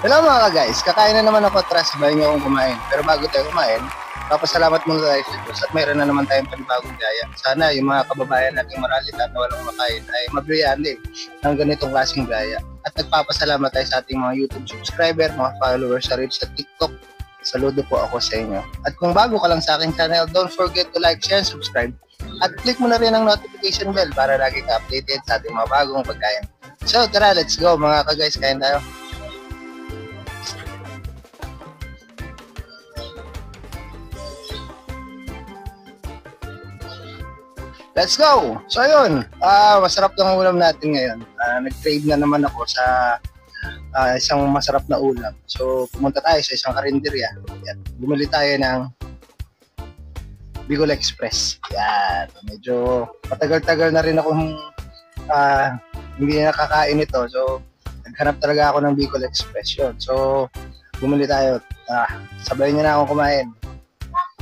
Hello mga guys, kakain na naman ako, tara sabayan niyo akong kumain. Pero bago tayo kumain, papasalamat muna tayo sa Diyos at mayroon na naman tayong panibagong gaya. Sana yung mga kababayan nating maralitan na walang makain ay mabriyan din ng ganitong klaseng gaya. At nagpapasalamat tayo sa ating mga YouTube subscriber, mga followers sa Reels at TikTok. Saludo po ako sa inyo. At kung bago ka lang sa aking channel, don't forget to like, share, subscribe. At click mo na rin ang notification bell para lagi ka updated sa ating mga bagong pagkain. So tara, let's go mga ka-guys, kain tayo. Let's go! So ayun, masarap ng ulam natin ngayon. Nag-trade na naman ako sa isang masarap na ulam. So pumunta tayo sa isang karinderya. Yan. Bumili tayo ng Bicol Express. Yan. Medyo matagal-tagal na rin akong hindi nakakain ito. So naghanap talaga ako ng Bicol Express yun. So bumili tayo. Sabay niyo na akong kumain.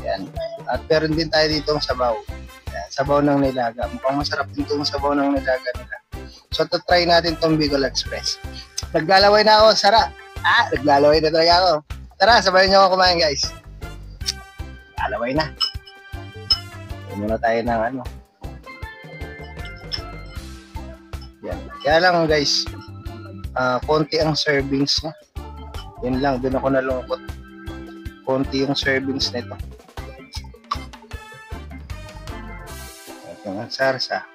Yan. At meron din tayo dito ng sabaw. Sabaw ng nilaga. Mukhang masarap din itong sabaw ng nilaga nila. So, try natin itong Bicol Express. Naglalaway na ako, Sara. Naglalaway na talaga ako. Tara, sabayan niyo ako kumain, guys. Naglalaway na. Huwag muna tayo ng ano. Yan. Kaya lang, guys, konti ang servings niya. Yan lang, doon ako nalungkot. Konti yung servings nito. Ang sarsa.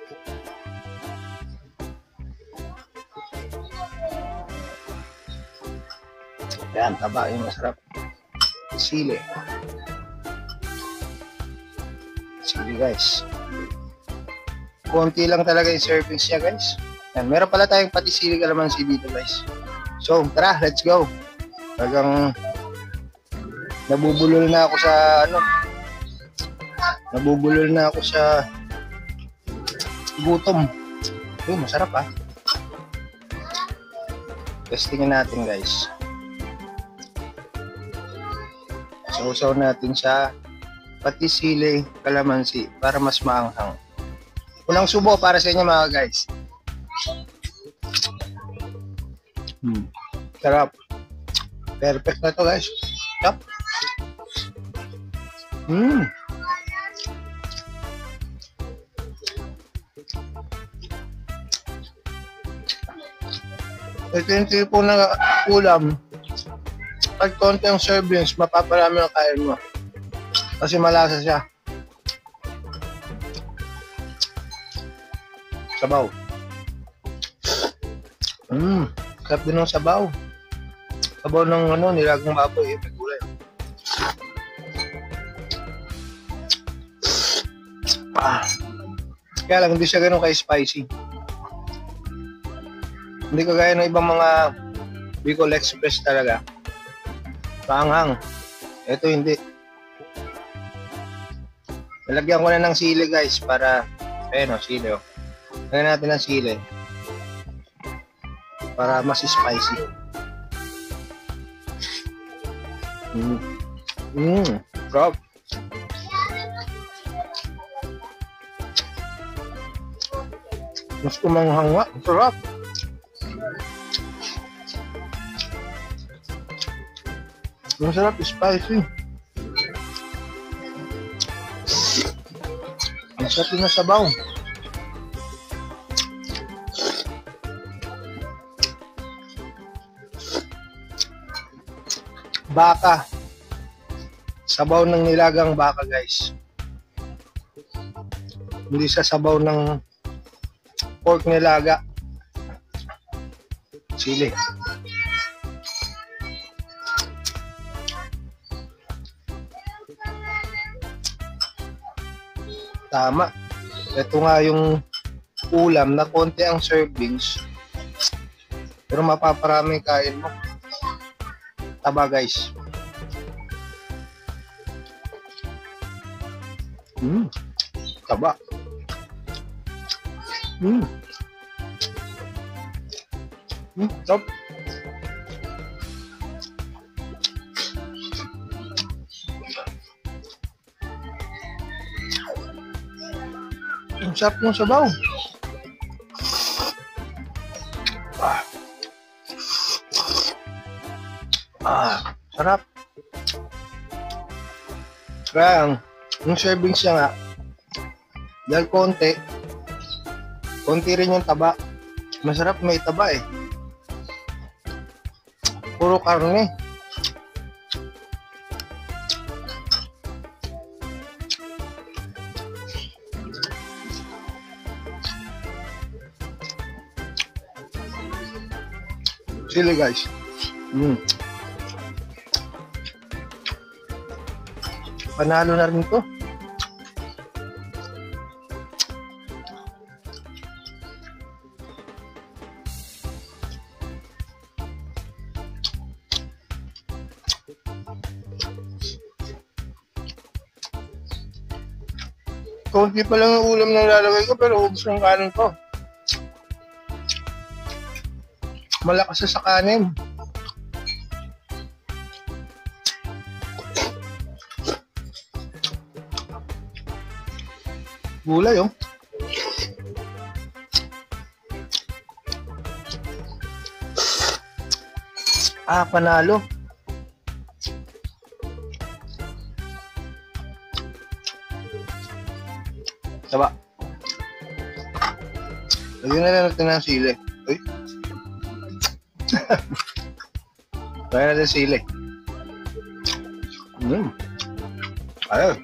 Yan, taba yung masarap. Sili. Sili guys. Konti lang talaga yung servings niya guys. Yan, meron pala tayong pati sili kalamansi dito guys. So, tara, let's go. Talagang nabubulol na ako sa ano. Nabubulol na ako sa gutom. Masarap Testingin natin guys. Sausaw natin sa pati sili, kalamansi para mas maanghang. Unang subo para sa inyo mga guys. Sarap. Perfect na to guys. Sarap. Ito yung tipo na ulam. Pag konti ang servings, mapaparami ang kain mo. Kasi malasa siya. Sabaw. Sarap din ng sabaw. Sabaw ng ano, nilagang baboy. May gulay. Kaya lang, hindi siya ganun ka-spicy. Hindi kagaya ng ibang mga Bicol Express talaga. Paanghang. Ito hindi. Nalagyan ko na ng sili guys para, sili Lagyan natin ng sili. Para mas spicy. Sarap. Mas kumanghang nga. Sarap. Masarap, spicy. Ang sarap na sabaw. Baka. Sabaw ng nilagang baka guys. Hindi sa sabaw ng pork nilaga. Sili. Tama. Ito nga yung ulam na konti ang servings. Pero mapaparami kain mo. Taba guys. Taba. Top. Ang sarap ng sabaw. Sarap. Kaya, yung servings niya nga, dahil konti rin yung taba. Masarap may taba eh. Puro karne. Sili guys. Panalo na rin to. Konti pa lang ang ulam na lalagay ko pero ubos ng kanin ko. Malakas sa kanin. Gulay oh. Panalo. Taba. Lagyan na lang natin ng sili. Uy. Lagyan natin sili. Ayun.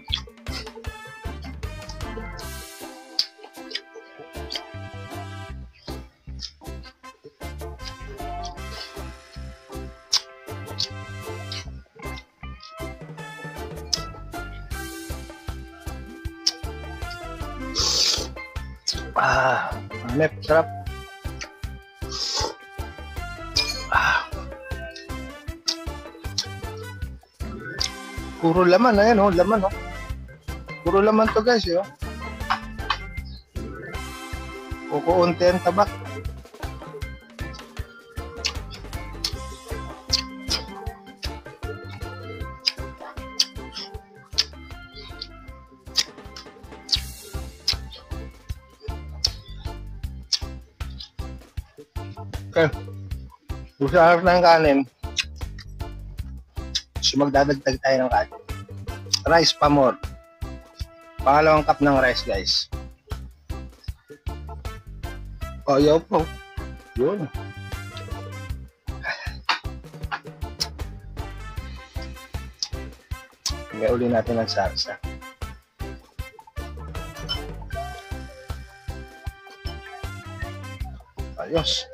Hanep, sarap. Puro laman, ayan oh, laman oh. Puro laman to guys, oh. Kukunti ang tabak. Okay. Usarap ng kanin. So magdadagdag tayo ng kanin. Rice pa more. Pangalawang cup ng rice guys. Ayaw po. Yun. Hingga uli natin ng sarsa. Ayos.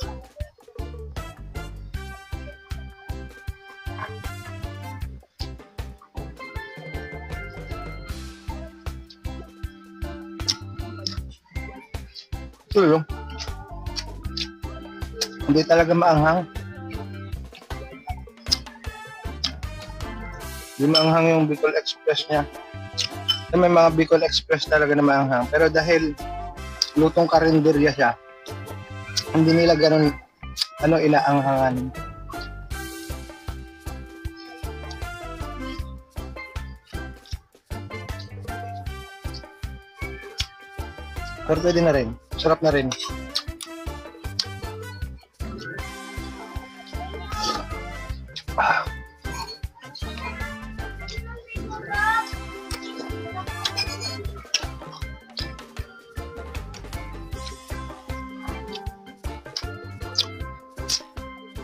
Ito yun. Hindi talaga maanghang. Hindi maanghang yung Bicol Express niya. May mga Bicol Express talaga na maanghang. Pero dahil lutong karinderya siya, hindi nila ganun inaanghangan. Pero pwede na rin. Sarap na rin.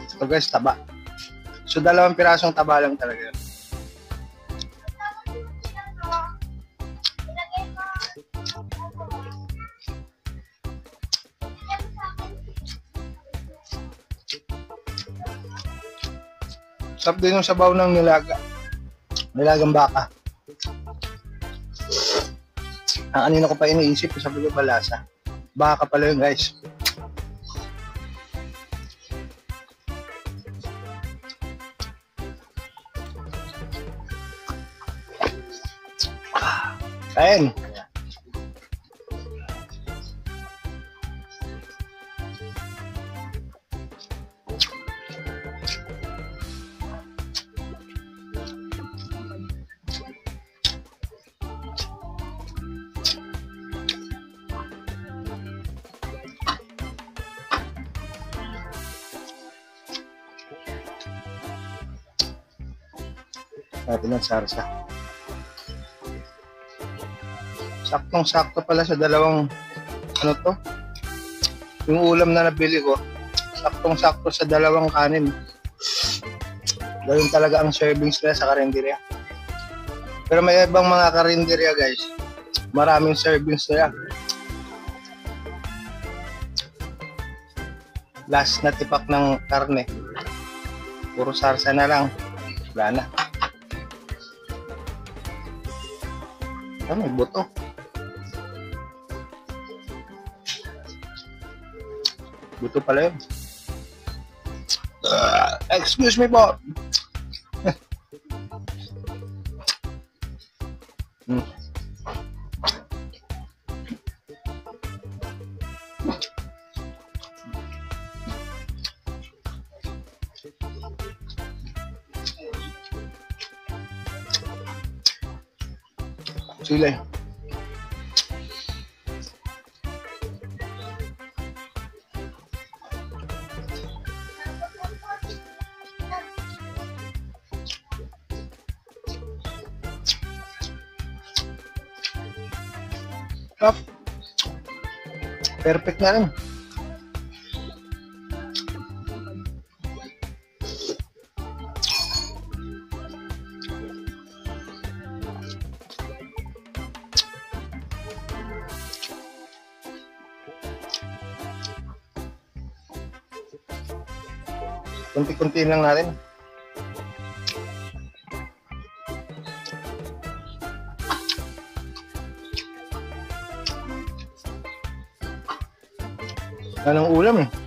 So guys, taba. So 2 pirasong taba lang talaga yun. Sarap din yung sabaw ng nilagang baka. Ang kanina ko pa iniisip, sabi ko balasa. Baka pala yun guys. Kain. natin ng sarsa. Saktong-sakto pala sa dalawang ano to. Yung ulam na nabili ko, saktong-sakto sa dalawang kanin. Ganoon talaga ang servings nila sa karinderya. Pero may ibang mga karinderya guys, maraming servings nila. Last na tipak ng karne, puro sarsa na lang. Wala na. Ah, may buto. Buto pala yun. Excuse me po. Sila. Up. Perfect na rin. Kunti-kunti lang natin. Anong ulam eh?